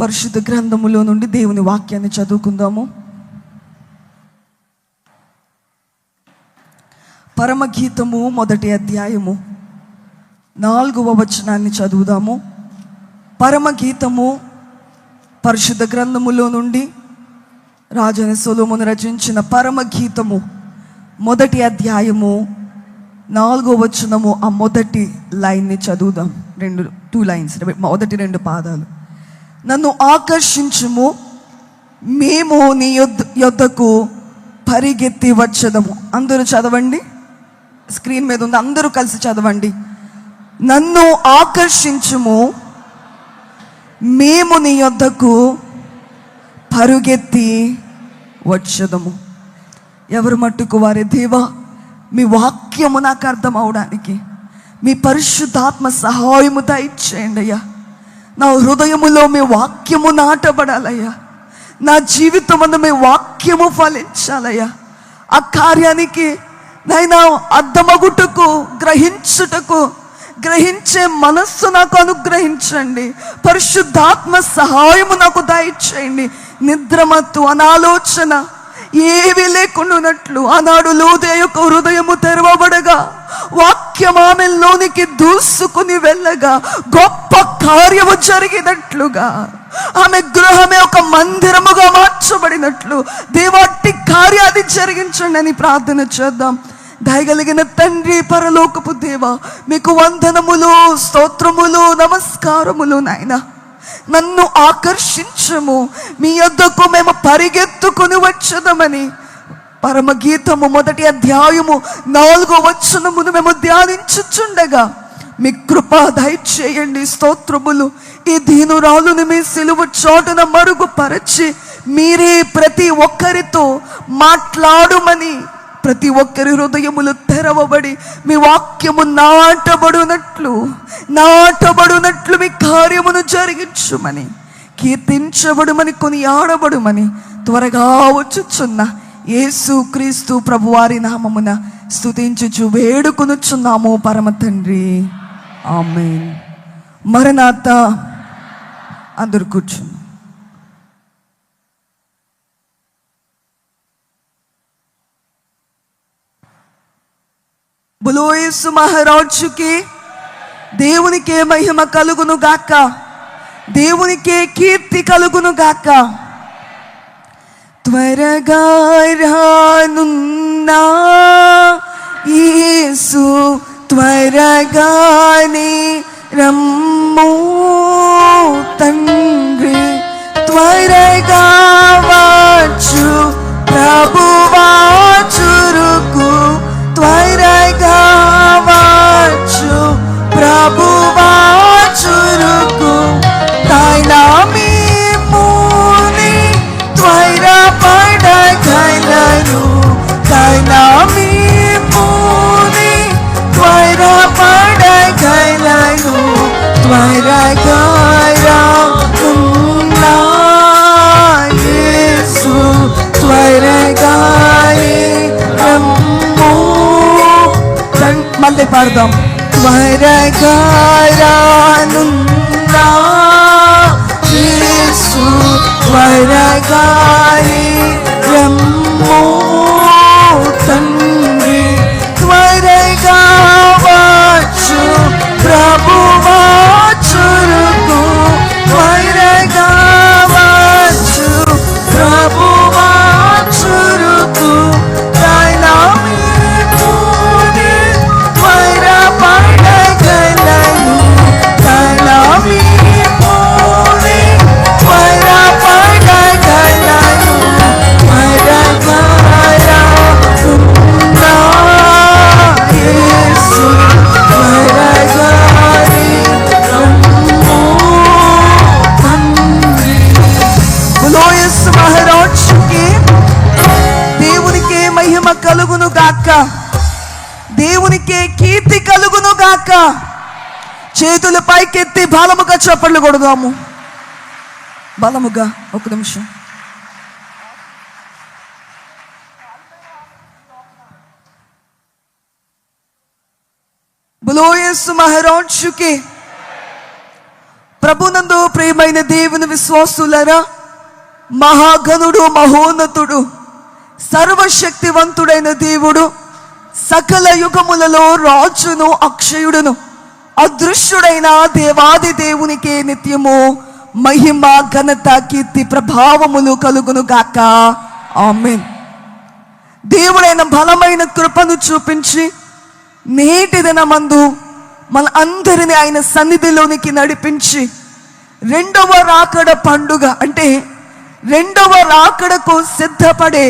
పరిశుద్ధ గ్రంథములో నుండి దేవుని వాక్యాన్ని చదువుకుందాము. పరమగీతము 1వ అధ్యాయము 4వ వచనాన్ని చదువుదాము. పరమగీతము పరిశుద్ధ గ్రంథములో నుండి రాజైన సొలొమోను రచించిన పరమగీతము 1వ అధ్యాయము 4వ వచనము. ఆ మొదటి లైన్ని చదువుదాం. 2 లైన్స్, మొదటి 2 పాదాలు. నన్ను ఆకర్షించుము, మేము నీ యొద్దకు పరిగెత్తి వచ్చదము. అందరూ చదవండి, స్క్రీన్ మీద ఉంది, అందరూ కలిసి చదవండి. నన్ను ఆకర్షించుము, మేము నీ యొద్దకు పరుగెత్తి వచ్చదము. ఎవరు మట్టుకు వారే. దేవా, మీ వాక్యము నాకు అర్థం అవడానికి మీ పరిశుద్ధాత్మ సహాయము దయచేయండి అయ్యా. నా హృదయములో మీ వాక్యము నాటబడాలయ్యా. నా జీవితమందు మీ వాక్యము ఫలించాలయ్యా. ఆ కార్యానికి నైనా అర్థమగుటకు, గ్రహించుటకు, గ్రహించే మనస్సు నాకు అనుగ్రహించండి. పరిశుద్ధాత్మ సహాయము నాకు దయచేయండి. నిద్రమత్తు, అనాలోచన ఏవి లేకుండానట్లు ఆనాడు లోదే యొక్క హృదయము తెరవబడగా వాక్యం ఆమెలోనికి దూసుకుని వెళ్ళగా గొప్ప కార్యము జరిగినట్లుగా, ఆమె గృహమే ఒక మందిరముగా మార్చబడినట్లు దేవాటి కార్యాన్ని జరిగించండి అని ప్రార్థన చేద్దాం. దయగలిగిన తండ్రి, పరలోకపు దేవా, మీకు వందనములు, స్తోత్రములు, నమస్కారములు. నాయన, నన్ను ఆకర్షించము, మీ యొద్దకు మేము పరిగెత్తుకుని వచ్చదమని పరమగీతము 1వ అధ్యాయము 4వ వచనమును మేము ధ్యానించుచుండగా మీ కృప దయచేయండి. స్తోత్రములు. ఈ దీనురాలుని మీ సిలువ చాటున మరుగుపరచి మీరే ప్రతి ఒక్కరితో మాట్లాడుమని, ప్రతి ఒక్కరి హృదయములు తెరవబడి మీ వాక్యము నాటబడునట్లు మీ కార్యమును జరిగించుమని, కీర్తించబడుమని, కొనియాడబడుమని త్వరగా వచ్చుచున్న యేసు క్రీస్తు ప్రభువారి నామమున స్తుతించుచు వేడుకొనుచున్నాము పరమ తండ్రి. ఆమేన్. మరణాత. అందరూ కూర్చున్నాం. బోలో యేసు మహారాజుకి, దేవునికే మహిమ కలుగును గాక, దేవునికే కీర్తి కలుగును గాక. త్వరగా రానున్నా యేసు, త్వరగానే రమ్ము తండ్రి, త్వరగా వచ్చు ప్రభువా చురుకు, త్వరగా వచ్చు ప్రభువా చురుకు. తాయినా మీముని త్వరపడగలరు, తాయినా మీముని త్వరపడగలరు. త్వరగా రానున్నా యేసు, త్వరగా రమ్ము. మళ్ళీ పాడదాం. త్వరగా రానున్నా యేసు, త్వరగా రమ్ము తండ్రి, త్వరగా వచ్చు ప్రభువా చురుకు, త్వరగా వచ్చు ప్రభువా చురుకు. తాయినా మీముని త్వరపడగలరు, తాయినా మీముని త్వరపడగలరు. త్వరగా రానున్నా యేసు, త్వరగా రమ్ము తండ్రి. బోలో యేసు మహారాజుకి, దేవునికే మహిమ కలుగును గాక, దేవునికే కీర్తి కలుగును గాక. చేతులు పైకెత్తి బలముగా చప్పట్లు కొడదాము. బలముగా. ఒక నిమిషం. बोलो यीशु महाराज के ప్రభునందు ప్రియమైన దేవుని విశ్వాసులరా, మహాగణుడు, మహోన్నతుడు, సర్వశక్తివంతుడైన దేవుడు, సకల యుగములలో రాజును, అక్షయుడును, అదృశ్యుడైన దేవాది దేవునికే నిత్యము మహిమ, ఘనత, కీర్తి, ప్రభావములు కలుగును గాక. ఆమేన్. దేవుడైన బలమైన కృపను చూపించి నేటి దినమందు మన అందరిని ఆయన సన్నిధిలోనికి నడిపించి రెండవ రాకడ పండుగ అంటే రెండవ రాకడకు సిద్ధపడే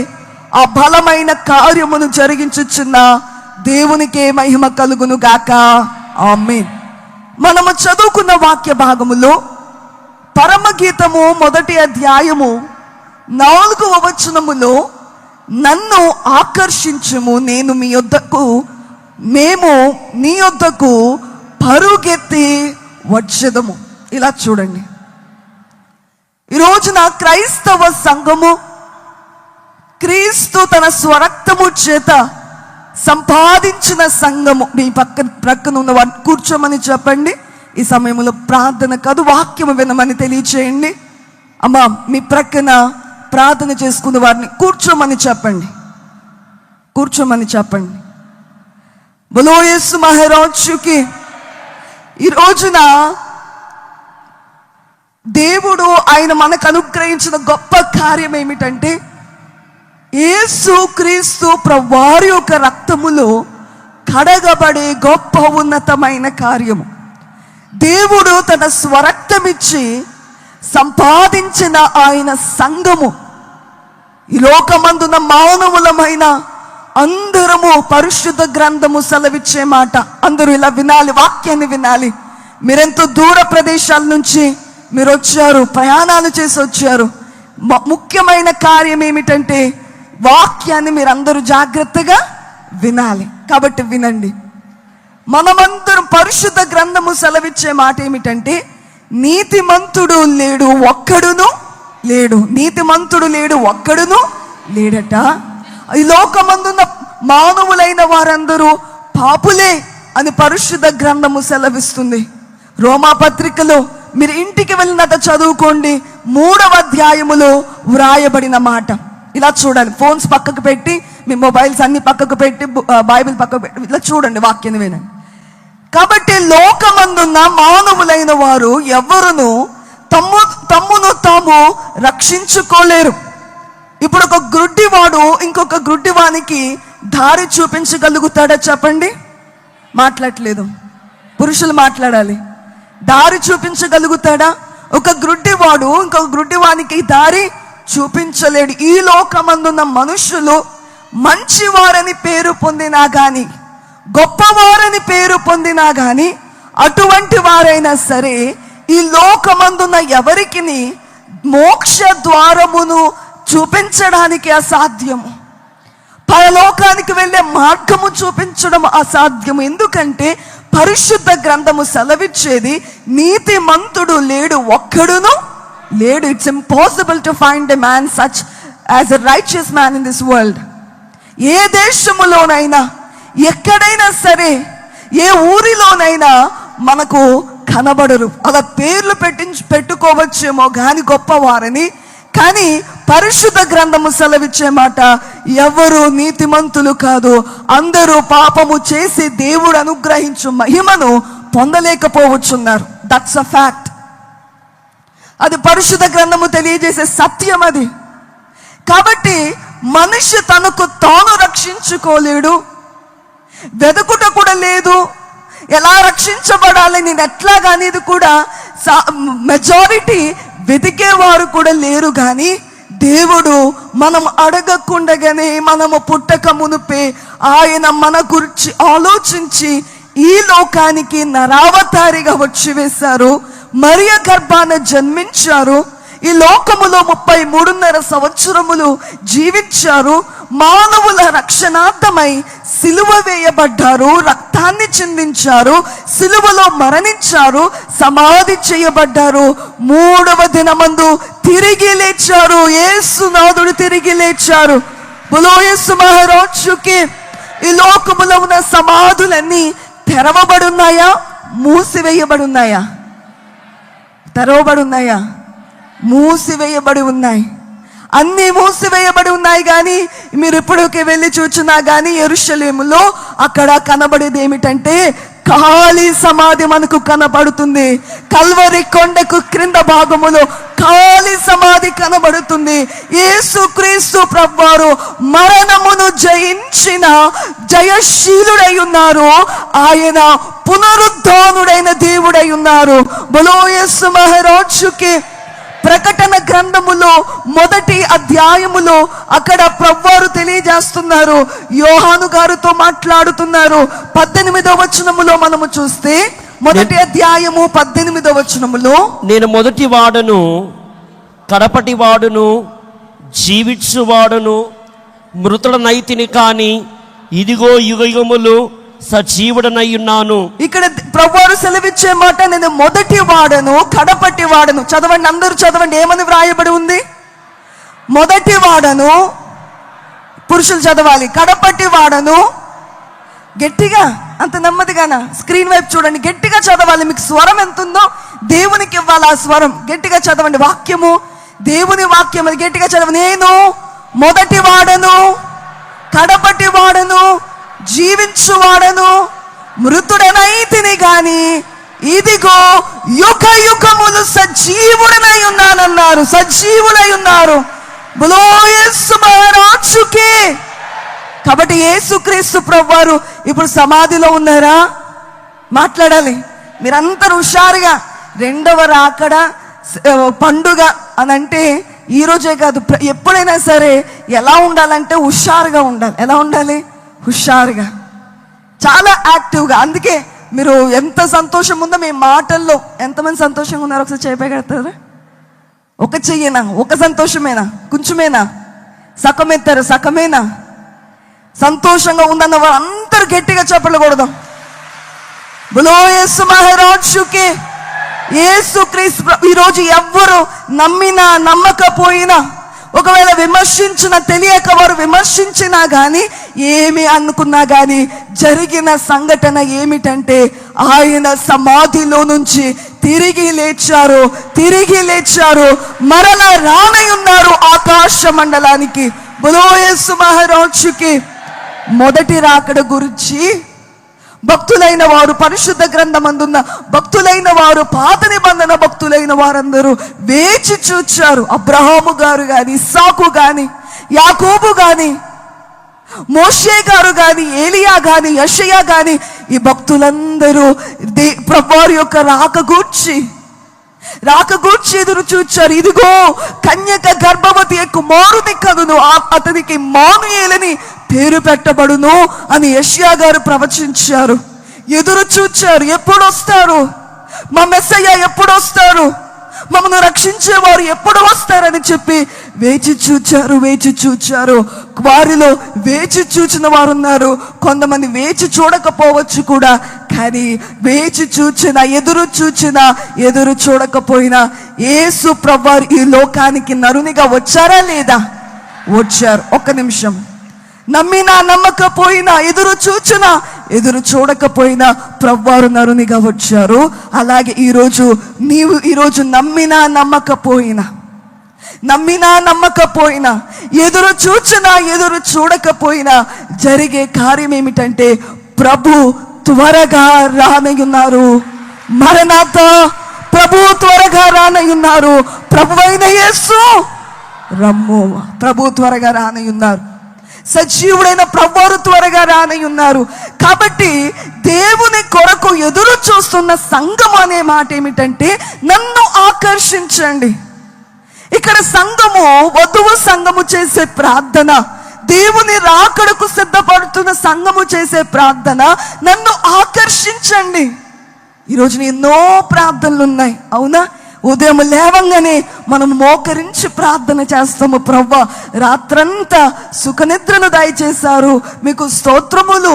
ఆ బలమైన కార్యమును జరిగించుచున్న దేవునికే మహిమ కలుగును గాక. ఆమేన్. మనము చదువుకున్న వాక్య భాగములో పరమగీతము 1వ అధ్యాయము 4వ వచనములో నన్ను ఆకర్షించుము, మేము నీ యొద్దకు పరుగెత్తి వచ్చేదము. ఇలా చూడండి, ఈ రోజున క్రైస్తవ సంఘము క్రీస్తు తన స్వరక్తము చేత సంపాదించిన సంఘము. మీ ప్రక్కన ఉన్న వారిని కూర్చోమని చెప్పండి. ఈ సమయంలో ప్రార్థన కాదు, వాక్యము వినమని తెలియచేయండి. అమ్మా, మీ ప్రక్కన ప్రార్థన చేసుకున్న వారిని కూర్చోమని చెప్పండి. బోలో యేసు మహారాజుకి. ఈ రోజున దేవుడు ఆయన మనకు అనుగ్రహించిన గొప్ప కార్యం ఏమిటంటే, యేసు క్రీస్తు ప్రభువారి యొక్క రక్తములో కడగబడే గొప్ప ఉన్నతమైన కార్యము. దేవుడు తన స్వరక్తమిచ్చి సంపాదించిన ఆయన సంఘము. ఈ లోకమందున మానవులమైన అందరము పరిశుద్ధ గ్రంథము సెలవిచ్చే మాట. అందరూ ఇలా వినాలి, వాక్యాన్ని వినాలి. మీరెంతో దూర ప్రదేశాల నుంచి మీరు వచ్చారు, ప్రయాణాలు చేసి వచ్చారు. ముఖ్యమైన కార్యం ఏమిటంటే వాక్యాన్ని మీరందరూ జాగ్రత్తగా వినాలి. కాబట్టి వినండి. మనమందరం పరిశుద్ధ గ్రంథము సెలవిచ్చే మాట ఏమిటంటే, నీతిమంతుడు లేడు ఒక్కడును లేడు. నీతిమంతుడు లేడు ఒక్కడును లేడట. ఈ లోకమందున్న మానవులైన వారందరూ పాపులే అని పరిశుద్ధ గ్రంథము సెలవిస్తుంది. రోమా పత్రికలో మీరు ఇంటికి వెళ్ళినట్టు చదువుకోండి, 3వ అధ్యాయములో వ్రాయబడిన మాట. ఇలా చూడండి, ఫోన్స్ పక్కకు పెట్టి, మీ మొబైల్స్ అన్ని పక్కకు పెట్టి, బైబిల్ పక్కకు పెట్టి ఇలా చూడండి, వాక్యాన్ని వినండి. కాబట్టి లోకమందున్న మానవులైన వారు ఎవరును తమ్మును తాము రక్షించుకోలేరు. ఇప్పుడు ఒక గ్రుడ్డివాడు ఇంకొక గ్రుడ్డివానికి దారి చూపించగలుగుతాడా చెప్పండి? మాట్లాడలేదు, పురుషులు మాట్లాడాలి. దారి చూపించగలుగుతాడా? ఒక గ్రుడ్డివాడు ఇంకొక గ్రుడ్డివానికి దారి చూపించలేడు. ఈ లోకమందున్న మనుషులు మంచివారని పేరు పొందినా గాని, గొప్పవారని పేరు పొందినా గాని, అటువంటి వారైనా సరే ఈ లోకమందున్న ఎవరికి మోక్ష ద్వారమును చూపించడానికి అసాధ్యము. పరలోకానికి వెళ్ళే మార్గము చూపించడం అసాధ్యము. ఎందుకంటే పరిశుద్ధ గ్రంథము సెలవిచ్చేది, నీతిమంతుడు లేడు ఒక్కడును లేడు. It's impossible to find a man such as a righteous man in this world. ఏ దేశములోనైనా, ఎక్కడైనా సరే, ఏ ఊరిలోనైనా మనకు కనబడరు. అలా పేర్లు పెట్టుకోవచ్చేమో కానీ గొప్పవారని. కానీ పరిశుద్ధ గ్రంథము సెలవిచ్చే మాట, ఎవరు నీతిమంతులు కాదు, అందరూ పాపము చేసి దేవుడు అనుగ్రహించు మహిమను పొందలేకపోవచ్చున్నారు. That's a fact. అది పరిశుద్ధ గ్రంథము తెలియజేసే సత్యం అది. కాబట్టి మనిషి తనకు తాను రక్షించుకోలేడు, వెతుకుట కూడా లేదు. ఎలా రక్షించబడాలి, నేను ఎట్లా కానీ ఇది కూడా మెజారిటీ వెతికేవారు కూడా లేరు. కానీ దేవుడు మనం అడగకుండగానే, మనము పుట్టక మునుపే ఆయన మన గురించి ఆలోచించి ఈ లోకానికి నరావతారిగా వచ్చి వేశారు. మరియ గర్భాన జన్మించారు. ఈ లోకములో 33.5 సంవత్సరములు జీవించారు. మానవుల రక్షణార్థమై సిలువ వేయబడ్డారు, రక్తాన్ని చిందించారు, సిలువలో మరణించారు, సమాధి చేయబడ్డారు. 3వ దినమందు తిరిగి లేచారు. యేసునాథుడు తిరిగి లేచారు. బోలో యేసు మహారాజుకి. ఈ లోకములో ఉన్న సమాధులన్నీ తెరవబడున్నాయా, మూసివేయబడున్నాయా? తెరవబడి ఉన్నాయా? మూసివేయబడి ఉన్నాయి. అన్నీ మూసివేయబడి ఉన్నాయి. కానీ మీరు ఇప్పటికే వెళ్ళి చూచినా కానీ యెరూషలేములో అక్కడ కనబడేది ఏమిటంటే ఖాళీ సమాధి మనకు కనబడుతుంది. కల్వరి కొండకు క్రింద భాగములో ఖాళీ సమాధి కనబడుతుంది. యేసుక్రీస్తు ప్రభువారు మరణమును జయించిన జయశీలుడై ఉన్నారు. ఆయన పునరుద్ధానుడైన దేవుడై ఉన్నారు. బలో యేసు మహారాజుకి ప్రకటన గ్రంథములో 1వ అధ్యాయములో అక్కడ ప్రభువారు తెలియజేస్తున్నారు. యోహాను గారితో మాట్లాడుతున్నారు. 18వ వచనములో మనము చూస్తే 1వ అధ్యాయము 18వ వచనములో, నేను మొదటి వాడను, కడపటి వాడును, జీవించువాడును, మృతుడనైతిని కాని ఇదిగో యుగయుగములు సజీవుడనై ఉన్నాను. ఇక్కడ ప్రభువారు సెలవిచ్చే మాట, నేను మొదటి వాడను, కడపటి వాడను. చదవండి, అందరూ చదవండి. ఏమని వ్రాయబడి ఉంది? మొదటి వాడను, పురుషులు చదవాలి. కడపటి వాడను. గట్టిగా, అంత నెమ్మదిగానా? స్క్రీన్ వైపు చూడండి, గట్టిగా చదవాలి. మీకు స్వరం ఎంత ఉందో దేవునికి ఇవ్వాలి ఆ స్వరం. గట్టిగా చదవండి. వాక్యము, దేవుని వాక్యం, అది గట్టిగా చదవండి. నేను మొదటి వాడను, కడపటి వాడను, జీవించువాడను, మృతుడనైతిని గాని ఇదిగో యుగ యుగములు సజీవుడనై ఉన్నానన్నారు. సజీవులై ఉన్నారు. బలో యేసు మహారాజుకి. కాబట్టి యేసుక్రీస్తు ప్రభువారు ఇప్పుడు సమాధిలో ఉన్నారా? మాట్లాడాలి. మీరందరూ హుషారుగా. 2వ రాకడ పండుగ అని అంటే ఈ రోజే కాదు, ఎప్పుడైనా సరే ఎలా ఉండాలంటే హుషారుగా ఉండాలి. ఎలా ఉండాలి? హుషారుగా, చాలా యాక్టివ్గా. అందుకే మీరు ఎంత సంతోషం ఉందో మీ మాటల్లో. ఎంతమంది సంతోషంగా ఉన్నారు? ఒకసారి చేపగడతారా? ఒక చెయ్యేనా? ఒక సంతోషమేనా? కొంచెమేనా? సగమెత్తారు? సగమేనా? సంతోషంగా ఉందన్న వారు అందరూ గట్టిగా చెప్పలు కొడదాం. బలో యేసు మహారాజుకి. యేసుక్రీస్తు ఈరోజు ఎవ్వరు నమ్మినా నమ్మకపోయినా, ఒకవేళ విమర్శించిన, తెలియక వారు విమర్శించినా కానీ, ఏమి అనుకున్నా కానీ, జరిగిన సంఘటన ఏమిటంటే ఆయన సమాధిలో నుంచి తిరిగి లేచారు. మరలా రానయున్నారు ఆకాశ మండలానికి. బలో యేసు మహారాజుకి. మొదటి రాకడ గురించి భక్తులైన వారు, పరిశుద్ధ గ్రంథమందున్న భక్తులైన వారు, పాత నిబంధన భక్తులైన వారందరూ వేచి చూచారు. అబ్రహాము గారు కానీ, ఇస్సాకు కానీ, యాకోబు కానీ, మోషే గారు కానీ, ఏలియా కానీ, యెషయా కానీ, ఈ భక్తులందరూ ప్రభువారి యొక్క రాక గూర్చి ఎదురు చూచారు. ఇదిగో కన్యక గర్భవతి కుమారుని కనును, అతనికి ఇమ్మానుయేలని పేరు పెట్టబడును అని యెషయా గారు ప్రవచించారు. ఎదురు చూచారు. ఎప్పుడు వస్తారు? మా మెస్సయ్య ఎప్పుడు వస్తారు? మమ్మల్ని రక్షించేవారు ఎప్పుడు వస్తారని చెప్పి వేచి చూచారు. వారిలో వేచి చూచిన వారు ఉన్నారు. కొంతమంది వేచి చూడకపోవచ్చు కూడా. కానీ వేచి చూచినా, ఎదురు చూడకపోయినా యేసు ప్రభువారు ఈ లోకానికి నరునిగా వచ్చారా లేదా? వచ్చారు. ఒక్క నిమిషం. నమ్మినా నమ్మకపోయినా, ఎదురు చూడకపోయినా ప్రభువారు నరునిగా వచ్చారు. అలాగే ఈరోజు నమ్మినా నమ్మకపోయినా, ఎదురు చూడకపోయినా జరిగే కార్యం ఏమిటంటే ప్రభు త్వరగా రానయున్నారు. మరణాత, ప్రభు త్వరగా రానయున్నారు. ప్రభువైన యేసు రమ్ము. ప్రభు త్వరగా రానయున్నారు. సజీవుడైన ప్రభువారు త్వరగా రానయున్నారు. కాబట్టి దేవుని కొరకు ఎదురు చూస్తున్న సంఘం అనే మాట ఏమిటంటే నన్ను ఆకర్షించండి. ఇక్కడ సంఘము, వధువు సంఘము చేసే ప్రార్థన, దేవుని రాకడకు సిద్ధపడుతున్న సంఘము చేసే ప్రార్థన, నన్ను ఆకర్షించండి. ఈరోజు ఎన్నో ప్రార్థనలు ఉన్నాయి, అవునా? ఉదయం లేవంగానే మనం మోకరించి ప్రార్థన చేస్తాము. ప్రభువా, రాత్రంతా సుఖనిద్రను దయచేశారు, మీకు స్తోత్రములు.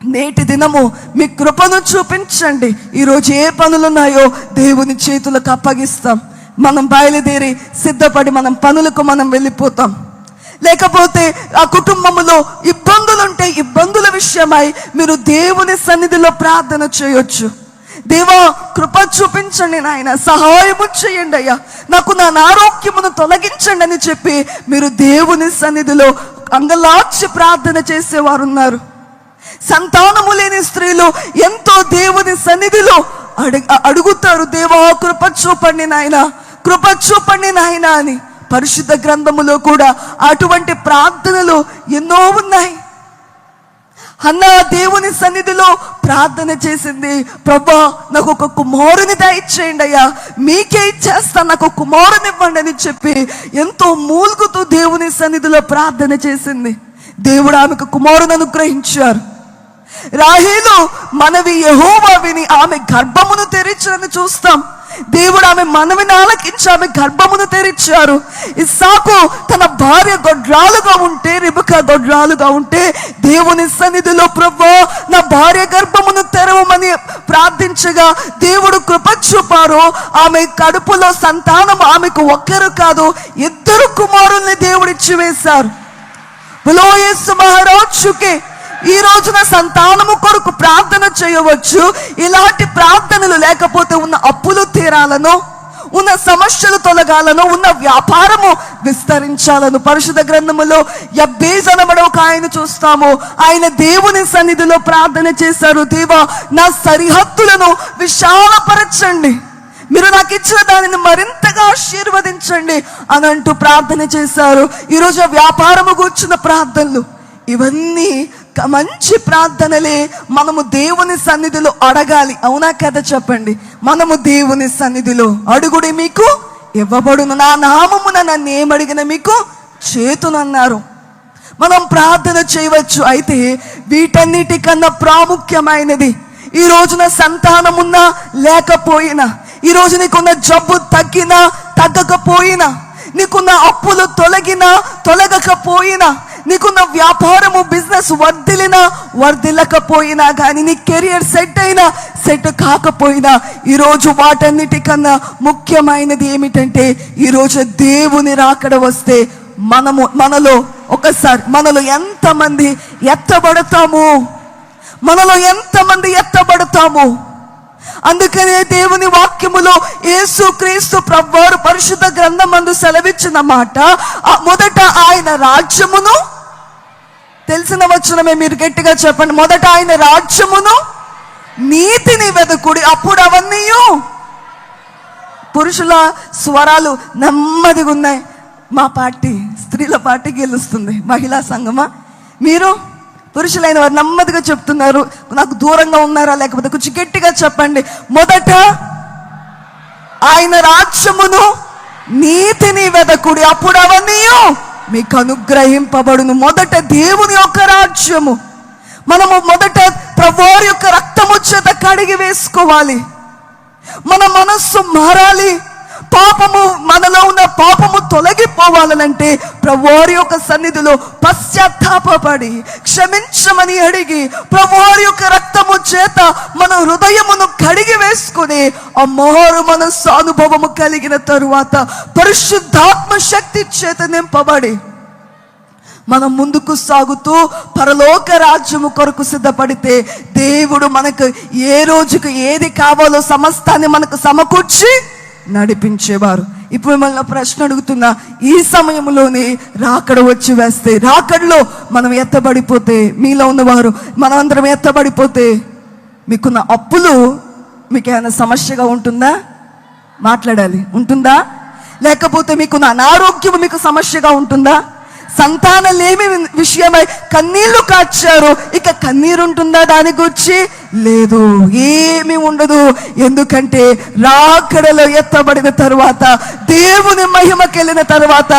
నేటి దినము మీ కృపను చూపించండి. ఈరోజు ఏ పనులున్నాయో దేవుని చేతులకు అప్పగిస్తాం. మనం బయలుదేరి సిద్ధపడి మనం పనులకు మనం వెళ్ళిపోతాం. లేకపోతే ఆ కుటుంబంలో ఇబ్బందులుంటే ఇబ్బందుల విషయమై మీరు దేవుని సన్నిధిలో ప్రార్థన చేయొచ్చు. దేవా కృప చూపించండి నాయన, సహాయము చేయండి అయ్యా, నాకు నా అనారోగ్యమును తొలగించండి అని చెప్పి మీరు దేవుని సన్నిధిలో అంగలార్చి ప్రార్థన చేసేవారు ఉన్నారు. సంతానము లేని స్త్రీలు ఎంతో దేవుని సన్నిధిలో అడుగుతారు, దేవా కృప చూపండి నాయన, కృప చూపండి నాయన అని. పరిశుద్ధ గ్రంథములో కూడా అటువంటి ప్రార్థనలు ఎన్నో ఉన్నాయి. హన్నా దేవుని సన్నిధిలో ప్రార్థన చేసింది, ప్రభా నాకు ఒక కుమారుని దయచేయండి అయ్యా, మీకే ఇచ్చేస్తాను, నాకు కుమారుని ఇవ్వండి అని చెప్పి ఎంతో మూలుగుతూ దేవుని సన్నిధిలో ప్రార్థన చేసింది. దేవుడు ఆమెకు కుమారుని అనుగ్రహించారు. రాహేలు మనవి యెహోవా విని ఆమె గర్భమును తెరిచారని చూస్తాం. దేవుడు ఆమె మనవిని ఆలకించి ఆమె గర్భమును తెరిచారు. ఇస్సాకు తన భార్య గొడ్రాలుగా ఉంటే, రిబకా గొడ్రాలుగా ఉంటే దేవుని సన్నిధిలో ప్రభువా నా భార్య గర్భమును తెరవమని ప్రార్థించగా దేవుడు కృప చూపారు. ఆమె కడుపులో సంతానం ఆమెకు ఒక్కరు కాదు, 2 కుమారుల్ని దేవుడు ఇచ్చి వేశారు. బోలో యేసు మహారాజుకే. ఈ రోజున సంతానము కొరకు ప్రార్థన చేయవచ్చు. ఇలాంటి ప్రార్థనలు లేకపోతే ఉన్న అప్పులు తీరాలను, ఉన్న సమస్యలు తొలగాలను, ఉన్న వ్యాపారము విస్తరించాలను. పరిశుద్ధ గ్రంథములో యబ్బేజు అనబడే ఒక ఆయన చూస్తాము. ఆయన దేవుని సన్నిధిలో ప్రార్థన చేశారు, దేవా నా సరిహద్దులను విశాలపరచండి, మీరు నాకు ఇచ్చిన దానిని మరింతగా ఆశీర్వదించండి అని అంటూ ప్రార్థన చేశారు. ఈరోజు వ్యాపారము కూర్చున్న ప్రార్థనలు ఇవన్నీ మంచి ప్రార్థనలే. మనము దేవుని సన్నిధిలో అడగాలి, అవునా కదా చెప్పండి. మనము దేవుని సన్నిధిలో అడుగుడి మీకు ఇవ్వబడును, నా నామమున నన్ను ఏమడిగిన మీకు చేతునన్నారు. మనం ప్రార్థన చేయవచ్చు. అయితే వీటన్నిటికన్నా ప్రాముఖ్యమైనది, ఈ రోజున సంతానమున్నా లేకపోయినా, ఈ రోజు నీకున్న జబ్బు తగ్గినా తగ్గకపోయినా, నీకున్న అప్పులు తొలగినా తొలగకపోయినా, నీకున్న వ్యాపారము బిజినెస్ వర్ధిల్లకపోయినా కానీ, నీ కెరియర్ సెట్ అయినా సెట్ కాకపోయినా, ఈరోజు వాటన్నిటికన్నా ముఖ్యమైనది ఏమిటంటే, ఈరోజు దేవుని రాకడ వస్తే మనలో ఒకసారి మనలో ఎంతమంది ఎత్తబడతాము, మనలో ఎంతమంది ఎత్తబడతాము. అందుకనే దేవుని వాక్యములో యేసుక్రీస్తు ప్రభువారు పరిశుద్ధ గ్రంథమందు సెలవిచ్చిన మాట, మొదట ఆయన రాజ్యమును, తెలిసిన వచనమే, మీరు గట్టిగా చెప్పండి, మొదట ఆయన రాజ్యమును నీతిని వెదకుడి, అప్పుడు అవన్నీ. పురుషుల స్వరాలు నెమ్మదిగా ఉన్నాయి. మా పార్టీ స్త్రీల పార్టీ గెలుస్తుంది. మహిళా సంఘమా? మీరు పురుషులైన వారు నెమ్మదిగా చెప్తున్నారు, నాకు దూరంగా ఉన్నారా లేకపోతే కొంచెం గట్టిగా చెప్పండి. మొదట ఆయన రాజ్యమును నీతిని వెదకుడి, అప్పుడు అవన్నీ మీకు అనుగ్రహింపబడును. మొదట దేవుని యొక్క రాజ్యము, మనము మొదట ప్రభువారి యొక్క రక్తము చేత కడిగి వేసుకోవాలి. మన మనస్సు మారాలి. పాపము, మనలో ఉన్న పాపము తొలగిపోవాలనంటే ప్రభువారి యొక్క సన్నిధిలో పశ్చాత్తాపపడి క్షమించమని అడిగి ప్రభువారి యొక్క రక్తము చేత మన హృదయమును కడిగి వేసుకుని ఆ మారు మనస్సు అనుభవము కలిగిన తరువాత పరిశుద్ధాత్మ శక్తి చేత నింపబడి మనం ముందుకు సాగుతూ పరలోక రాజ్యము కొరకు సిద్ధపడితే దేవుడు మనకు ఏ రోజుకు ఏది కావాలో సమస్తాన్ని మనకు సమకూర్చి నడిపించేవారు. ఇప్పుడు మిమ్మల్ని ప్రశ్న అడుగుతున్నా, ఈ సమయంలోనే రాకడ వచ్చి వేస్తే, రాకడలో మనం ఎత్తబడిపోతే, మీలో ఉన్నవారు మనమందరం ఎత్తబడిపోతే మీకున్న అప్పులు మీకు ఏమైనా సమస్యగా ఉంటుందా? మాట్లాడాలి. ఉంటుందా? లేకపోతే మీకున్న అనారోగ్యం మీకు సమస్యగా ఉంటుందా? సంతానలేమి విషయమై కన్నీళ్లు కార్చారు, ఇక కన్నీరు ఉంటుందా? దాని గురించి లేదు, ఏమీ ఉండదు. ఎందుకంటే రాకడలో ఎత్తబడిన తరువాత, దేవుని మహిమకెళ్ళిన తరువాత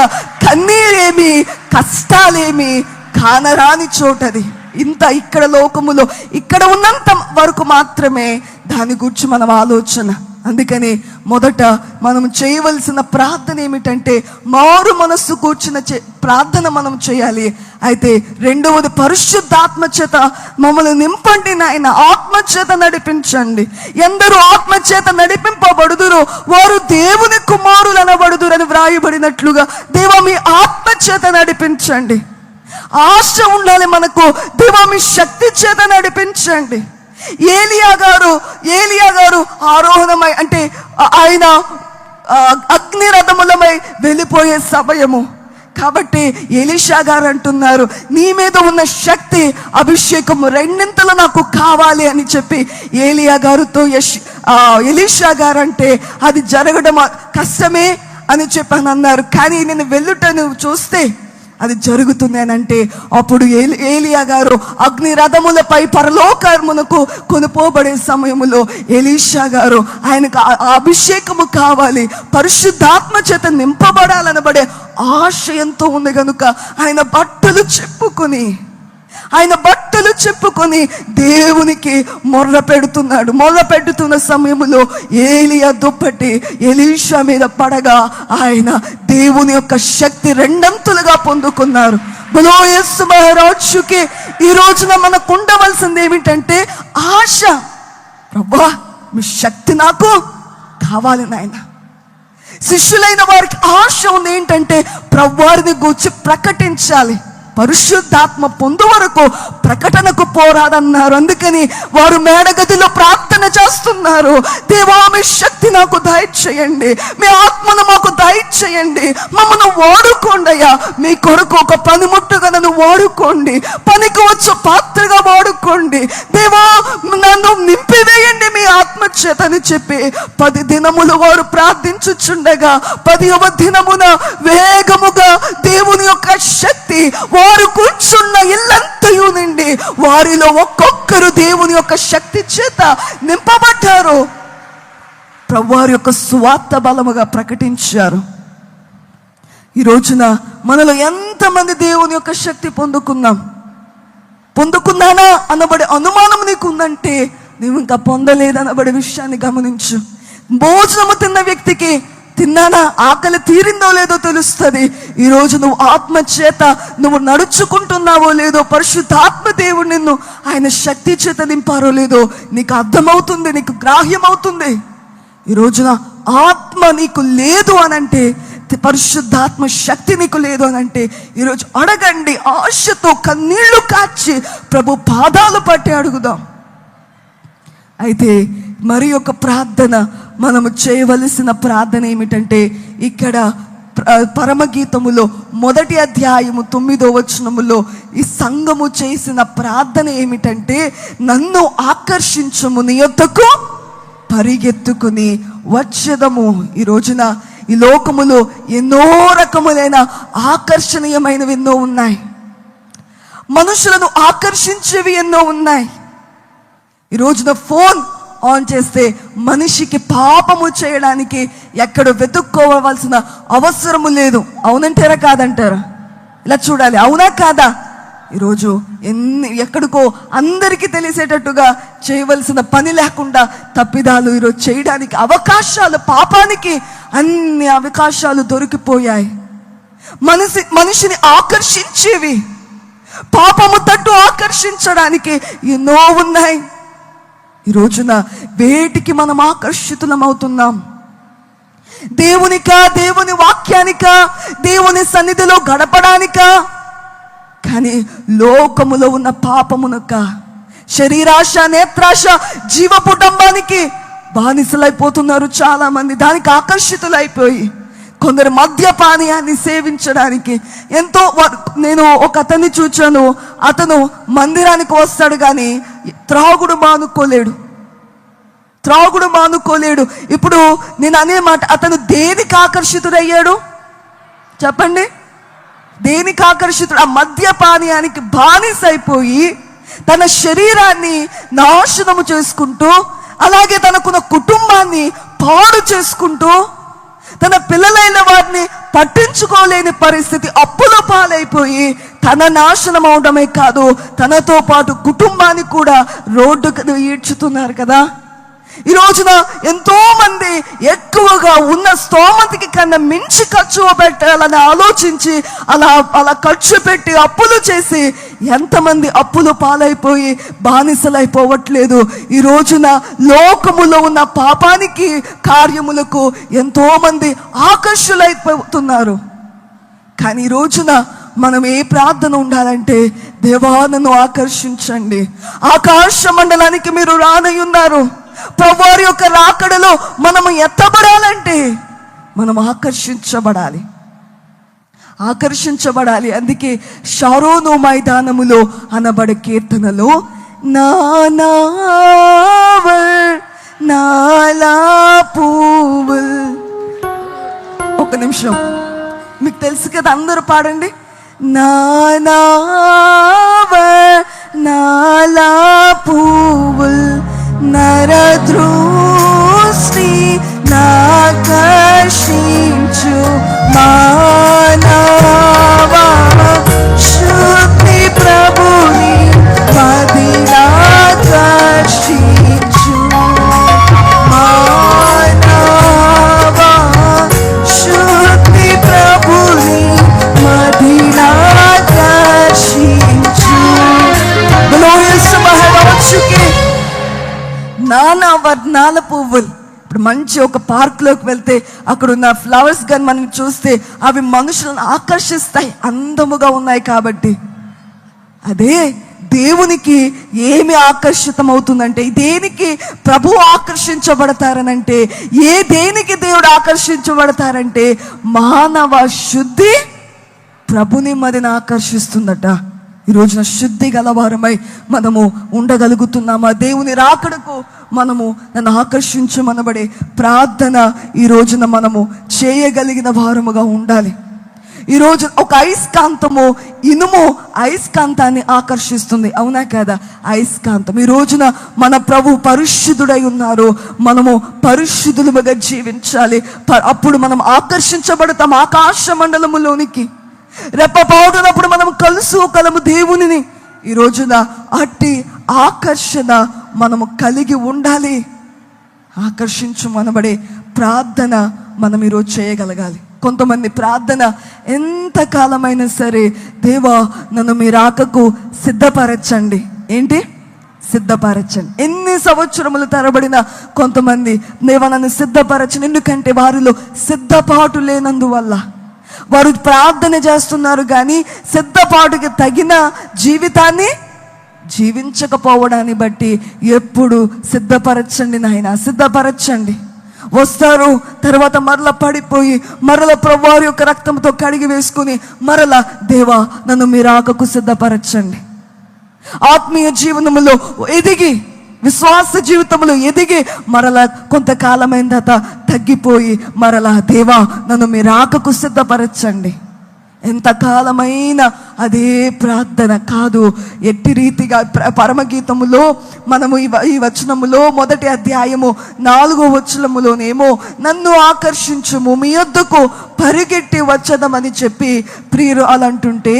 కన్నీరేమి కష్టాలేమి కానరాని చోటది. ఇంత ఇక్కడ లోకములో ఇక్కడ ఉన్నంత వరకు మాత్రమే దాని గురించి మనం ఆలోచన. అందుకని మొదట మనం చేయవలసిన ప్రార్థన ఏమిటంటే, మారు మనస్సు కూర్చున్న ప్రార్థన మనం చేయాలి. అయితే రెండవది, పరిశుద్ధాత్మ చేత మమ్మల్ని నింపండి నాయన, ఆత్మ చేత నడిపించండి. ఎందరూ ఆత్మ చేత నడిపింపబడుదురో వారు దేవుని కుమారులు అనబడుదురు అని వ్రాయబడినట్లుగా, దేవా మీ ఆత్మ చేత నడిపించండి. ఆశ ఉండాలి మనకు, దేవా మీ శక్తి చేత నడిపించండి. ఏలియా గారు ఆరోహణమై అంటే ఆయన అగ్ని రథములమై వెళ్ళిపోయే సమయము. కాబట్టి ఎలీషా గారు అంటున్నారు, నీ మీద ఉన్న శక్తి అభిషేకము రెండింతలు నాకు కావాలి అని చెప్పి ఏలియా గారితో ఎలీషా గారు అంటే అది జరగడం కష్టమే అని చెప్పి అన్నారు. కానీ నేను వెళ్ళుట నువ్వు చూస్తే అది జరుగుతుంది అని అంటే అప్పుడు ఏలియా గారు అగ్ని రథములపై పరలోకమునకు కొనుపోబడే సమయములో ఎలీషా గారు ఆయనకు అభిషేకము కావాలి, పరిశుద్ధాత్మ చేత నింపబడాలనబడే ఆశయంతో ఉంది కనుక ఆయన బట్టలు చెప్పుకొని దేవునికి మొర్ర పెడుతున్న సమయంలో ఏలియా దుప్పటి ఎలీషా మీద పడగా ఆయన దేవుని యొక్క శక్తి రెండంతులుగా పొందుకున్నారు. బలో యేసు మహారాజుకి ఈ రోజున మనకు ఉండవలసింది ఏమిటంటే ఆశ. ప్రభువా మీ శక్తి నాకు కావాలి నాయన. శిష్యులైన వారికి ఆశ ఉంది ఏంటంటే ప్రభువారిని గూర్చి ప్రకటించాలి, పరిశుద్ధాత్మ పొందు వరకు ప్రకటనకు పోరాదన్నారు. అందుకని వారు మేడగదిలో ప్రార్థన చేస్తున్నారు, దేవా మీ శక్తి నాకు దయచేయండి, మీ ఆత్మను మాకు దయచేయండి, మమ్మల్ని వాడుకోండి అయ్యా, మీ కొరకు ఒక పనిముట్టుగా నన్ను వాడుకోండి, పనికి వచ్చే పాత్రగా వాడుకోండి దేవా, నన్ను నింపివేయండి మీ ఆత్మ చేత అని చెప్పి 10 దినములు వారు ప్రార్థించుచుండగా 10వ దినమున వేగముగా దేవుని యొక్క శక్తి వారు కూర్చున్న ఇల్లంతయు నిండి వారిలో ఒక్కొక్కరు దేవుని యొక్క శక్తి చేత నింపబడ్డారు. ప్రభువారి యొక్క సువార్త బలముగా ప్రకటించారు. ఈ రోజున మనలో ఎంతమంది దేవుని యొక్క శక్తి పొందుకున్నానా అనబడే అనుమానం నీకు ఉందంటే నువ్వు ఇంకా పొందలేదనబడే విషయాన్ని గమనించు. భోజనము తిన్న వ్యక్తికి తిన్నానా ఆకలి తీరిందో లేదో తెలుస్తుంది. ఈరోజు నువ్వు ఆత్మ చేత నువ్వు నడుచుకుంటున్నావో లేదో, పరిశుద్ధాత్మ దేవుడు నిన్ను ఆయన శక్తి చేత నింపారో లేదో నీకు అర్థమవుతుంది, నీకు గ్రాహ్యమవుతుంది. ఈ రోజున ఆత్మ నీకు లేదు అనంటే, పరిశుద్ధాత్మ శక్తి నీకు లేదు అనంటే ఈరోజు అడగండి, ఆశతో కన్నీళ్లు కార్చి ప్రభు పాదాలు పట్టి అడుగుదాం. అయితే మరి ఒక ప్రార్థన, మనము చేయవలసిన ప్రార్థన ఏమిటంటే ఇక్కడ పరమగీతములో 1వ అధ్యాయము 9వ వచనములో ఈ సంఘము చేసిన ప్రార్థన ఏమిటంటే, నన్ను ఆకర్షించుము, నీ యొద్దకు పరిగెత్తుకుని వచ్చేదము. ఈ రోజున ఈ లోకములో ఎన్నో రకములైన ఆకర్షణీయమైనవి ఎన్నో ఉన్నాయి, మనుషులను ఆకర్షించేవి ఎన్నో ఉన్నాయి. ఈ రోజున ఫోన్ ఆన్ చేస్తే మనిషికి పాపము చేయడానికి ఎక్కడ వెతుక్కోవలసిన అవసరము లేదు. అవునంటారా కాదంటారా? ఇలా చూడాలి, అవునా కాదా? ఈరోజు ఎక్కడికో అందరికీ తెలిసేటట్టుగా చేయవలసిన పని లేకుండా తప్పిదాలు ఈరోజు చేయడానికి అవకాశాలు, పాపానికి అన్ని అవకాశాలు దొరికిపోయాయి. మనిషిని ఆకర్షించేవి, పాపము తట్టు ఆకర్షించడానికి ఎన్నో ఉన్నాయి. ఈ రోజున వేటికి మనం ఆకర్షితులం అవుతున్నాం? దేవునికా, దేవుని వాక్యానికా, దేవుని సన్నిధిలో గడపడానికా? కానీ లోకములో ఉన్న పాపమునక, శరీరాశ, నేత్రాశ, జీవపుటంబానికి బానిసలైపోతున్నారు చాలా మంది. దానికి ఆకర్షితులైపోయి కొందరు మద్యపానీయాన్ని సేవించడానికి ఎంతో. నేను ఒక అతన్ని చూచాను, అతను మందిరానికి వస్తాడు కానీ త్రాగుడు మానుకోలేడు. ఇప్పుడు నేను అనే మాట, అతను దేనికి ఆకర్షితుడయ్యాడు చెప్పండి? దేనికి ఆకర్షితుడు? ఆ మద్యపానీయానికి బానిసైపోయి తన శరీరాన్ని నాశనము చేసుకుంటూ, అలాగే తనకున్న కుటుంబాన్ని పాడు చేసుకుంటూ, తన పిల్లలైన వారిని పట్టించుకోలేని పరిస్థితి, అప్పుల పాలైపోయి తన నాశనం అవడమే కాదు తనతో పాటు కుటుంబాన్ని కూడా రోడ్డుకు ఈడ్చుతున్నారు కదా. ఈ రోజున ఎంతో మంది ఎక్కువగా ఉన్న స్తోమతికి కన్నా మించి ఖర్చు పెట్టాలని ఆలోచించి అలా ఖర్చు పెట్టి అప్పులు చేసి ఎంతమంది అప్పులు పాలైపోయి బానిసలైపోవట్లేదు. ఈ రోజున లోకములో ఉన్న పాపానికి, కార్యములకు ఎంతో మంది ఆకర్షులైపోతున్నారు. కానీ ఈ రోజున మనం ఏ ప్రార్థన ఉండాలంటే, దేవా నన్ను ఆకర్షించండి. ఆకాశ మండలానికి మీరు రానయ్యున్నారు. ప్రభువారి యొక్క రాకడలో మనము ఎత్తబడాలంటే మనం ఆకర్షించబడాలి. అందుకే షారోను మైదానములో అనబడే కీర్తనలో నాలా పువ్వుల్, ఒక నిమిషం, మీకు తెలుసు కదా, అందరూ పాడండి. నాలా పువ్వుల్ నరదృష్టి నాకర్షించు మానవా, శుద్ధి ప్రభుని మదినాకర్షించు మానవా, శుద్ధి ప్రభుని మదినాకర్షించు. బలో యేసు మహారాజుకి నానా వర్ణాల పువ్వులు. ఇప్పుడు మంచి ఒక పార్క్లోకి వెళ్తే అక్కడ ఉన్న ఫ్లవర్స్ కానీ మనం చూస్తే అవి మనుషులను ఆకర్షిస్తాయి, అందముగా ఉన్నాయి కాబట్టి. అదే దేవునికి ఏమి ఆకర్షితమవుతుందంటే, దేనికి ప్రభు ఆకర్షించబడతారనంటే, దేనికి దేవుడు ఆకర్షించబడతారంటే, మానవ శుద్ధి ప్రభుని మదిని ఆకర్షిస్తుందట. ఈ రోజున శుద్ధి గలవారమై మనము ఉండగలుగుతున్నామా? దేవుని రాకడకు మనము నన్ను ఆకర్షించమనబడే ప్రార్థన ఈ రోజున మనము చేయగలిగిన వారముగా ఉండాలి. ఈరోజు ఒక అయస్కాంతము, ఇనుము అయస్కాంతాన్ని ఆకర్షిస్తుంది, అవునా కదా? అయస్కాంతం. ఈ రోజున మన ప్రభు పరిశుద్ధుడై ఉన్నారు. మనము పరిశుద్ధులుగా జీవించాలి. అప్పుడు మనం ఆకర్షించబడతాం ఆకాశ మండలములోనికి. రెప్పపాటునప్పుడు మనం కలుసుకోగలము దేవునిని. ఈ రోజున అట్టి ఆకర్షణ మనము కలిగి ఉండాలి. ఆకర్షించమనబడే ప్రార్థన మనం ఈరోజు చేయగలగాలి. కొంతమంది ప్రార్థన ఎంతకాలమైనా సరే, దేవా నన్ను మీ రాకకు సిద్ధపరచండి. ఏంటి? సిద్ధపరచండి. ఎన్ని సంవత్సరములు తరబడిన కొంతమంది, దేవా నన్ను సిద్ధపరచండి. ఎందుకంటే వారిలో సిద్ధపాటు లేనందువల్ల వారు ప్రార్థన చేస్తున్నారు, కానీ సిద్ధపాటుకి తగిన జీవితాన్ని జీవించకపోవడాన్ని బట్టి ఎప్పుడు సిద్ధపరచండి నాయన, సిద్ధపరచండి. వస్తారు, తర్వాత మరల పడిపోయి మరల ప్రభువారి యొక్క రక్తంతో కడిగి వేసుకుని మరల, దేవా నన్ను మీ రాకకు సిద్ధపరచండి. ఆత్మీయ జీవనములో ఎదిగి, విశ్వాస జీవితంలో ఎదిగి మరల కొంతకాలమైన తర్వాత తగ్గిపోయి మరలా, దేవా నన్ను మీ రాకకు సిద్ధపరచండి. ఎంతకాలమైన అదే ప్రార్థన కాదు. ఎట్టి రీతిగా పరమగీతములో మనము ఈ వచనములో మొదటి అధ్యాయము 4వ వచనములోనేమో నన్ను ఆకర్షించుము, మీ యొద్దకు పరిగెట్టి వచ్చదమని చెప్పి ప్రియురాలు అంటుంటే,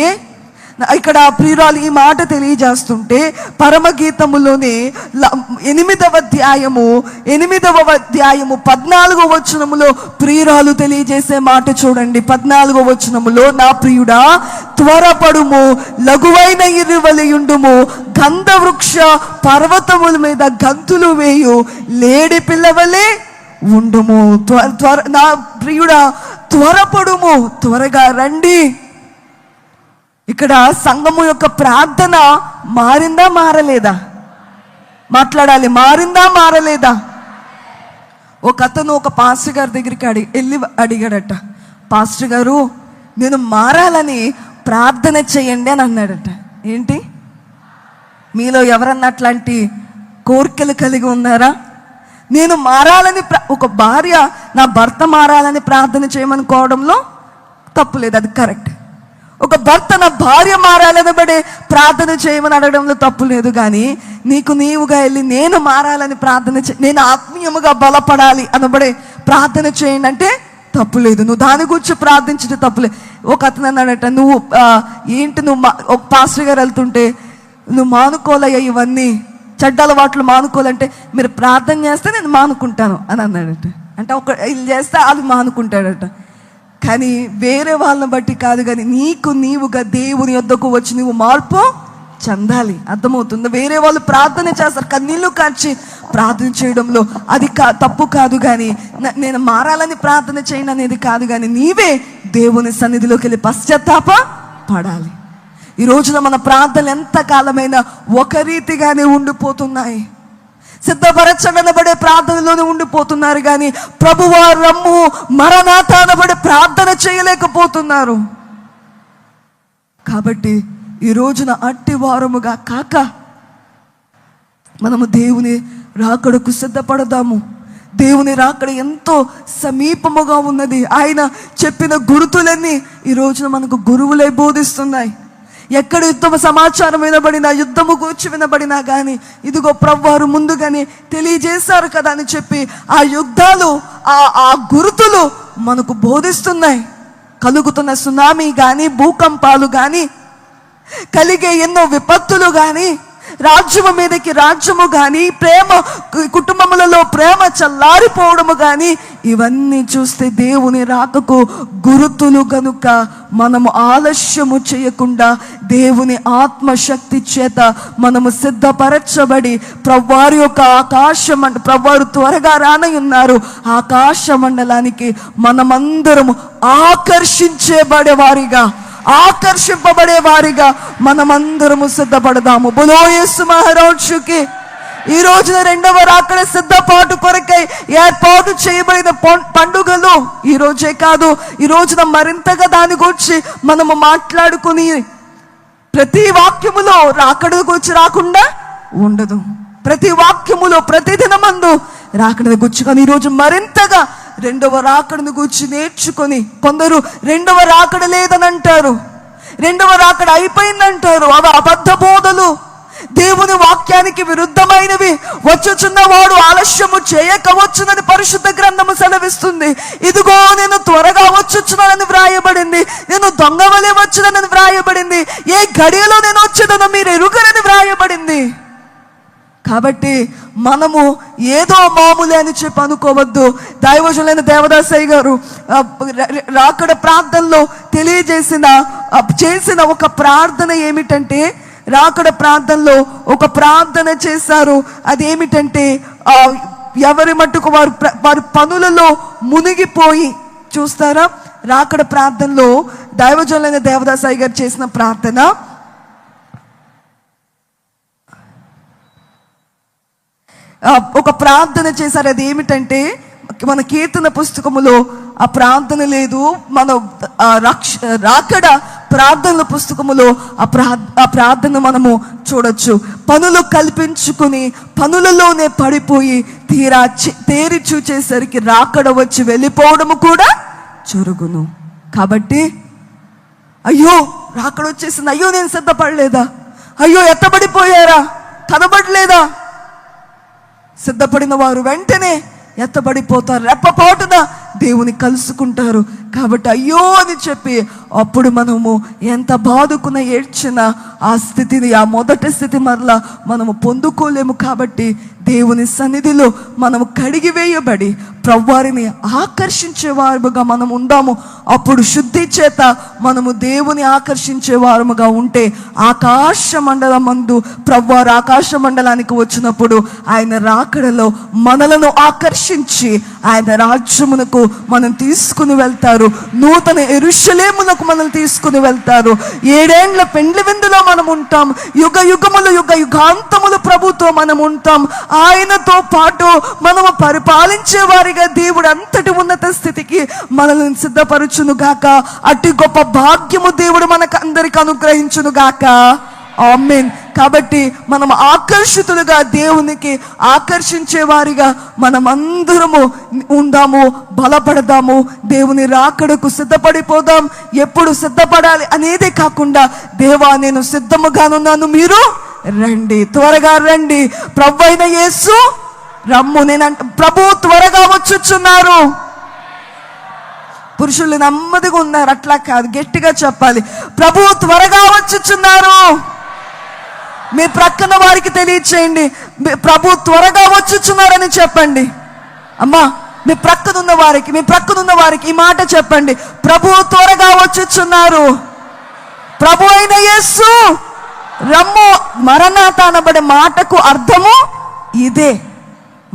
ఇక్కడ ప్రియురాలు ఈ మాట తెలియజేస్తుంటే, పరమగీతములోనే 8వ అధ్యాయము 14వ వచనములో ప్రియురాలు తెలియజేసే మాట చూడండి. 14వ వచనములో, నా ప్రియుడా త్వరపడుము, లఘువైన ఇరువలియుండుము, గంధవృక్ష పర్వతముల మీద గంతులు వేయు లేడి పిల్లవలే ఉండుము. నా ప్రియుడా త్వరపడుము, త్వరగా రండి. ఇక్కడ సంఘము యొక్క ప్రార్థన మారిందా మారలేదా? మాట్లాడాలి. మారిందా మారలేదా? ఒక అతను ఒక పాస్టర్ గారి దగ్గరికి వెళ్ళి అడిగాడట, పాస్టర్ గారు నేను మారాలని ప్రార్థన చేయండి అని అన్నాడట. ఏంటి, మీలో ఎవరన్నా అట్లాంటి కోరికలు కలిగి ఉన్నారా? నేను మారాలని, ఒక భార్య నా భర్త మారాలని ప్రార్థన చేయమనుకోవడంలో తప్పు లేదు, అది కరెక్ట్. ఒక భర్త నా భార్య మారాలనబడే ప్రార్థన చేయమని అడగడంలో తప్పు లేదు. కానీ నీకు నీవుగా వెళ్ళి నేను మారాలని ప్రార్థన నేను ఆత్మీయముగా బలపడాలి అనబడే ప్రార్థన చేయండి అంటే తప్పు లేదు. నువ్వు దాని గురించి ప్రార్థించడం తప్పులేదు. ఒక అతను అన్నాడట, నువ్వు ఏంటి, నువ్వు ఒక పాస్టర్ గారు వెళ్తుంటే నువ్వు మానుకోలయ్యా ఇవన్నీ చెడ్డ అలవాట్లు మానుకోవాలంటే, మీరు ప్రార్థన చేస్తే నేను మానుకుంటాను అని అన్నాడట. అంటే ఒక ఇది చేస్తే అది మానుకుంటాడట. కానీ వేరే వాళ్ళని బట్టి కాదు, కానీ నీకు నీవుగా దేవుని యొద్దకు వచ్చి నువ్వు మార్పు చెందాలి. అర్థమవుతుంది? వేరే వాళ్ళు ప్రార్థన చేస్తారు, కన్నీళ్ళు కార్చి ప్రార్థన చేయడంలో అది తప్పు కాదు. కానీ నేను మారాలని ప్రార్థన చేయను అనేది కాదు. కానీ నీవే దేవుని సన్నిధిలోకి వెళ్ళి పశ్చాత్తాప పడాలి. ఈ రోజున మన ప్రార్థనలు ఎంతకాలమైనా ఒక రీతిగానే ఉండిపోతున్నాయి. సిద్ధపరచబడే ప్రార్థనలోనే ఉండిపోతున్నారు కానీ ప్రభువా రమ్ము మరణాత అనబడే ప్రార్థన చేయలేకపోతున్నారు. కాబట్టి ఈ రోజున అట్టి వారముగా కాక మనము దేవుని రాకడకు సిద్ధపడదాము. దేవుని రాకడ ఎంతో సమీపముగా ఉన్నది. ఆయన చెప్పిన గుర్తులన్నీ ఈ రోజున మనకు గురువులై బోధిస్తున్నాయి. ఎక్కడ యుద్ధము సమాచారం వినబడినా, యుద్ధము గూర్చి వినబడినా కానీ ఇదిగో ప్రభువారు ముందుగానే తెలియజేశారు కదా అని చెప్పి ఆ యుద్ధాలు, ఆ గుర్తులు మనకు బోధిస్తున్నాయి. కలుగుతున్న సునామీ కానీ, భూకంపాలు కానీ, కలిగే ఎన్నో విపత్తులు కానీ, రాజ్యము మీదకి రాజ్యము కానీ, ప్రేమ కుటుంబములలో ప్రేమ చల్లారిపోవడము కానీ, ఇవన్నీ చూస్తే దేవుని రాకకు గుర్తులు గనుక మనము ఆలస్యము చేయకుండా దేవుని ఆత్మశక్తి చేత మనము సిద్ధపరచబడి ప్రభువారి యొక్క ప్రభువారు త్వరగా రానయున్నారు. ఆకాశ మండలానికి మనమందరము ఆకర్షింపబడే వారిగా మనమందరము సిద్ధపడదాము. బోలో యేసు మహారాజుకి. ఈ రోజున రెండవ రాకడ సిద్ధపాటు కొరకై ఏర్పాటు చేయబడిన పండుగలు ఈ రోజే కాదు, ఈ రోజున మరింతగా దాని గురించి మనము మాట్లాడుకుని ప్రతి వాక్యములో రాకడ గురించి రాకుండా ఉండదు. ప్రతి వాక్యములో ప్రతి దినమందు రాకడ గురించి, కానీ ఈరోజు మరింతగా రెండవ రాకడను గురించి నేర్చుకొని, కొందరు రెండవ రాకడ లేదని అంటారు, రెండవ రాకడ అయిపోయిందంటారు. అవి అబద్ధ బోధలు, దేవుని వాక్యానికి విరుద్ధమైనవి. వచ్చుచున్నవాడు ఆలస్యము చేయకవచ్చునని పరిశుద్ధ గ్రంథము సెలవిస్తుంది. ఇదిగో నేను త్వరగా వచ్చుచున్నానని వ్రాయబడింది, నేను దొంగ వలె వచ్చునని వ్రాయబడింది, ఏ గడియలో నేను వచ్చేదనో మీరు ఎరుగరని వ్రాయబడింది. కాబట్టి మనము ఏదో మామూలే అని చెప్పి అనుకోవద్దు. దైవజనులైన దేవదాసయ్య గారు రాకడ ప్రార్థనలో చేసిన ఒక ప్రార్థన ఏమిటంటే, రాకడ ప్రార్థనలో ఒక ప్రార్థన చేశారు. అదేమిటంటే, ఎవరి మట్టుకు వారి పనులలో మునిగిపోయి, చూస్తారా రాకడ ప్రార్థనలో దైవజనులైన దేవదాసయ్య గారు చేసిన ప్రార్థన, ఒక ప్రార్థన చేశారు. అది ఏమిటంటే, మన కీర్తన పుస్తకములో ఆ ప్రార్థన లేదు, మన రాకడ ప్రార్థనల పుస్తకములో ఆ ప్రార్థన మనము చూడొచ్చు. పనులు కల్పించుకుని పనులలోనే పడిపోయి తేరి చూచేసరికి రాకడ వచ్చి వెళ్ళిపోవడము కూడా జరుగును. కాబట్టి అయ్యో రాకడ వచ్చేసింది, అయ్యో నేను సిద్ధపడలేదా, అయ్యో ఎత్తబడిపోయారా, కనబడలేదా. సిద్ధపడిన వారు వెంటనే ఎత్తబడిపోతారు, రెప్పపాటున దేవుని కలుసుకుంటారు. కాబట్టి అయ్యో అని చెప్పి అప్పుడు మనము ఎంత బాదుకున్న ఏడ్చిన ఆ స్థితిని, ఆ మొదటి స్థితి మరలా మనము పొందుకోలేము. కాబట్టి దేవుని సన్నిధిలో మనము కడిగి వేయబడి ప్రభువారిని ఆకర్షించే వారుగా మనం ఉందాము. అప్పుడు శుద్ధి చేత మనము దేవుని ఆకర్షించే వారముగా ఉంటే ఆకాశ మండలం మందు ప్రభువారు ఆకాశ మండలానికి వచ్చినప్పుడు ఆయన రాకడలో మనలను ఆకర్షించి ఆయన రాజ్యమునకు మనం తీసుకుని వెళ్తారు. నూతన యెరూషలేమునకు మనల్ని తీసుకుని వెళ్తారు. 7 ఏండ్ల పెండ్లి విందులో మనం ఉంటాం. యుగ యుగములు యుగాంతములు ప్రభుతో మనం ఉంటాం. ఆయనతో పాటు మనము పరిపాలించే వారిగా దేవుడు అంతటి ఉన్నత స్థితికి మనల్ని సిద్ధపరచును గాక. అట్టి గొప్ప భాగ్యము దేవుడు మనకు అందరికి అనుగ్రహించును గాక. ఆమేన్. కాబట్టి మనం ఆకర్షితులుగా, దేవునికి ఆకర్షించే వారిగా మనమందరము ఉందాము, బలపడదాము, దేవుని రాకడకు సిద్ధపడిపోదాం. ఎప్పుడు సిద్ధపడాలి అనేదే కాకుండా, దేవా నేను సిద్ధముగానున్నాను, మీరు రండి, త్వరగా రండి, ప్రభు అయిన యేసు రమ్ము. ప్రభు త్వరగా వచ్చుచున్నారు. పురుషులు నెమ్మదిగా ఉన్నారు, అట్లా కాదు, గట్టిగా చెప్పాలి, ప్రభు త్వరగా వచ్చుచున్నారు. మీ ప్రక్కన వారికి తెలియచేయండి, ప్రభు త్వరగా వచ్చుచున్నారని చెప్పండి. అమ్మా మీ ప్రక్కనున్న వారికి ఈ మాట చెప్పండి, ప్రభు త్వరగా వచ్చుచున్నారు, ప్రభు అయిన యేసు రమ్ము. మరణాత అనబడే మాటకు అర్థము ఇదే.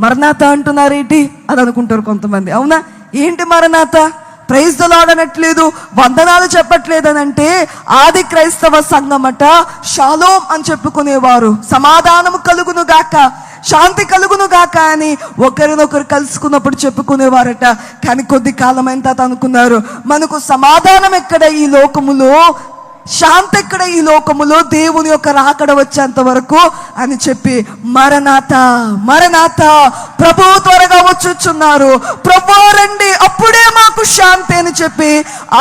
మరణాత అంటున్నారేంటి అని అనుకుంటారు కొంతమంది. అవునా, ఏంటి మరణాత? ప్రైజ్ ద లార్డ్ అనట్లేదు, వందనాలు చెప్పట్లేదు అని అంటే ఆది క్రైస్తవ సంఘమట షాలోం అని చెప్పుకునేవారు. సమాధానము కలుగును గాక, శాంతి కలుగును గాక అని ఒకరినొకరు కలుసుకున్నప్పుడు చెప్పుకునేవారట. కానీ కొద్ది కాలం అయిన తర్వాత అనుకున్నారు, మనకు సమాధానం ఎక్కడ ఈ లోకములో, శాంతి ఎక్కడ ఈ లోకములో, దేవుని యొక్క రాకడ వచ్చేంత వరకు అని చెప్పి మరణాత మరణాత, ప్రభు త్వరగా వచ్చుచున్నారు, ప్రభు రండి, అప్పుడే మాకు శాంతి అని చెప్పి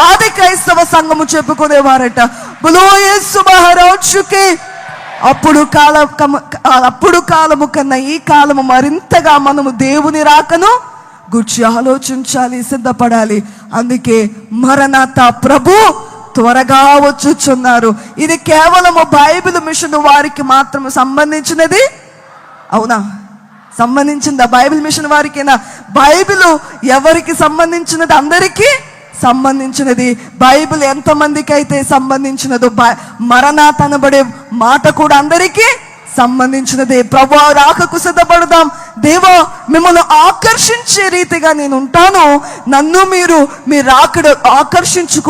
ఆది క్రైస్తవ సంఘము చెప్పుకునేవారట. బులో యేసు మహారాజుకి. అప్పుడు కాలము కన్నా ఈ కాలము మరింతగా మనము దేవుని రాకను గురించి ఆలోచించాలి, సిద్ధపడాలి. అందుకే మరణాత, ప్రభు త్వరగా వచ్చుచున్నారు. ఇది కేవలము బైబిల్ మిషన్ వారికి మాత్రం సంబంధించినది అవునా? సంబంధించిందా? బైబిల్ మిషన్ వారికేనా? బైబిల్ ఎవరికి సంబంధించినది? అందరికీ సంబంధించినది. బైబిల్ ఎంతమందికి అయితే సంబంధించినదో మరణాత అనబడే మాట కూడా అందరికీ సంబంధించినదే. ప్రభువా రాకకు సిద్ధపడదాం. దేవా మిమ్మల్ని ఆకర్షించే రీతిగా నేను ఉంటాను, నన్ను మీరు మీ రాకడ ఆకర్షించుకో